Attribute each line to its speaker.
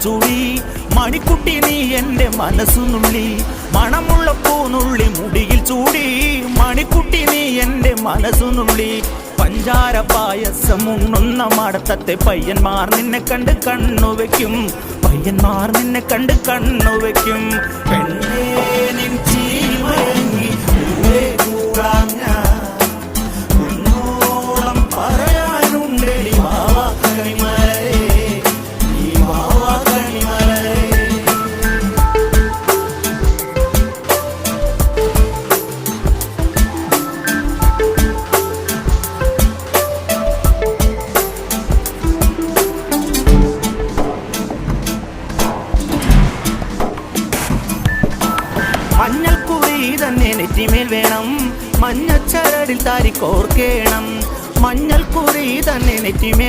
Speaker 1: ചൂടി മണിക്കുട്ടി നീ എൻ്റെ മനസ്സുനുള്ളി മണമുള്ള പൂനുള്ളി മുടിയിൽ ചൂടി മണിക്കുട്ടി നീ എൻ്റെ മനസ്സുനുള്ളി പഞ്ചാര പായസം ഉണ്ണുന്ന മടത്തത്തെ പയ്യന്മാർ നിന്നെ കണ്ട് കണ്ണുവെക്കും പയ്യന്മാർ നിന്നെ കണ്ട് കണ്ണുവെക്കും പെണ്ണേ നിൻ ചീമയങ്ങി പൂവേ കൂടാം ഞാൻ കുന്നോളം പറയാനുണ്ടെടി വാവാ കണിമലരേ ഈ വാവാ കണിമലരേ മഞ്ഞൾക്കുറി തന്നെ നെറ്റിമേൽ വേണം മഞ്ഞച്ചരടിൽ താരിക്കോർക്കേണം മഞ്ഞൾക്കുറി തന്നെ നെറ്റിമേൽ